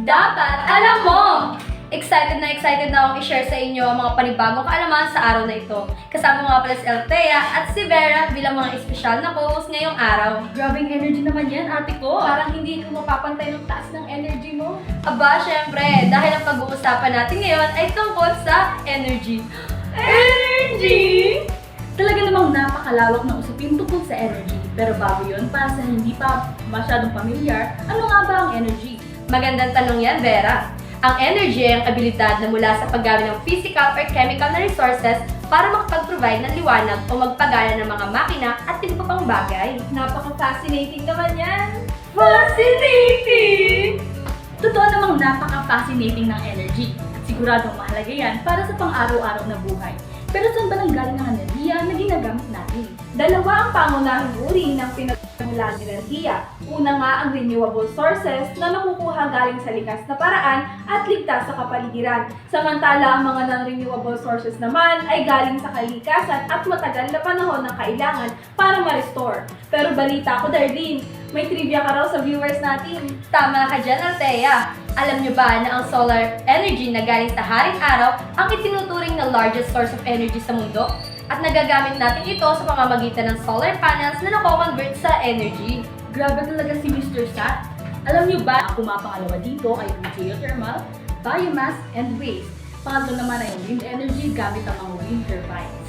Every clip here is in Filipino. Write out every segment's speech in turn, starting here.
Dapat alam mo! Excited na akong i-share sa inyo ang mga panibagong kaalaman sa araw na ito. Kasama nga pala si Althea at si Vera bilang mga espesyal na co-host ngayong araw. Grabing energy naman yan, ate ko. Parang hindi ko mapapantay ng taas ng energy mo. Aba, syempre, dahil ang pag-uusapan natin ngayon ay tungkol sa energy. Energy! Talaga namang napakalawak na usapin tungkol sa energy. Pero bago yun, para sa hindi pa masyadong pamilyar, ano nga ba ang energy? Magandang tanong yan, Vera. Ang energy ay ang abilidad na mula sa paggamit ng physical or chemical na resources para makapag-provide ng liwanag o magpagana ng mga makina at iba pang bagay. Napaka-fascinating naman yan. Fascinating! Totoo namang napaka-fascinating ng energy. Siguradong mahalaga yan para sa pang-araw-araw na buhay. Pero saan ba nanggaling ang enerhiya na ginagamit natin? Dalawa ang pangunahing uri ng pinagmulan ng enerhiya. Una nga ang renewable sources na nakukuha galing sa likas na paraan at ligtas sa kapaligiran. Samantala, ang mga non-renewable sources naman ay galing sa kalikasan at matagal na panahon ng kailangan para ma-restore. Pero balita ko, Darlene, may trivia ka raw sa viewers natin. Tama ka dyan, Althea. Alam niyo ba na ang solar energy na galing sa haring araw ang itinuturing na largest source of energy sa mundo? At nagagamit natin ito sa pamamagitan ng solar panels na nako-convert sa energy. Grabe talaga si Mr. Sat. Alam niyo ba, ang pumapangalawa dito ay ang geothermal, biomass, and waste. Pangatlo naman ay ang wind energy gamit ang mga wind turbines.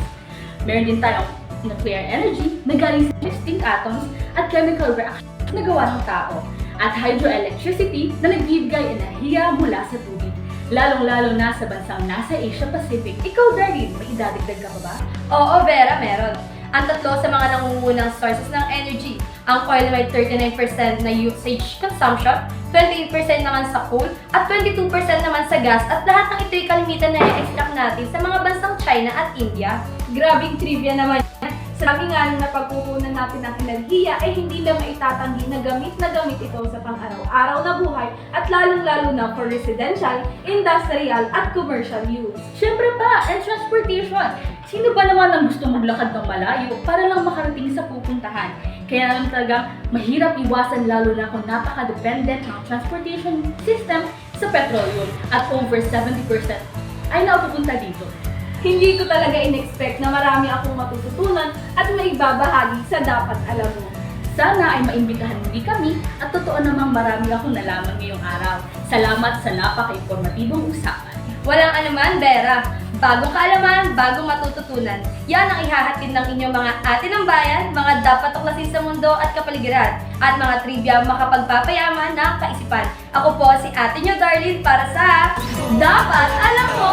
Meron din tayong nuclear energy na galing sa distinct atoms at chemical reactions na gawa ng tao. At hydroelectricity na nagbibigay enerhiya mula sa tubig. Lalong-lalo na sa bansang nasa Asia Pacific. Ikaw, Darlene, may idadagdag ka pa ba? Oo, Vera, meron. Ang tatlo sa mga nangungunang sources ng energy. Ang oil may 39% na usage consumption, 28% naman sa coal, at 22% naman sa gas, at lahat ng ito'y kalimitan na i-extract natin sa mga bansang China at India. Grabing trivia naman yan. Sabi nga na pagkukunan natin ng enerhiya ay hindi lang maitatanggi na gamit ito sa pang-araw-araw na buhay at lalong-lalo na for residential, industrial at commercial use. Siyempre pa, and transportation. Sino ba naman ang gusto maglakad ng malayo para lang makarating sa pupuntahan? Kaya naman talagang mahirap iwasan lalo na kung napaka-dependent ng transportation system sa petroleum at over 70% ay napupunta dito. Hindi ko talaga in-expect na marami akong matututunan at maibabahagi sa dapat alam mo. Sana ay maimbitahan muli kami at totoo namang marami akong nalaman ngayong araw. Salamat sa napaka-informatibong usapan. Walang anuman, Vera. Bagong kaalaman, bagong matututunan. Yan ang ihahatid ng inyong mga ate ng bayan, mga dapat tuklasin sa mundo at kapaligiran, at mga trivia makapagpapayaman ng kaisipan. Ako po si ate nyo, Darlene, para sa Dapat Alam Mo!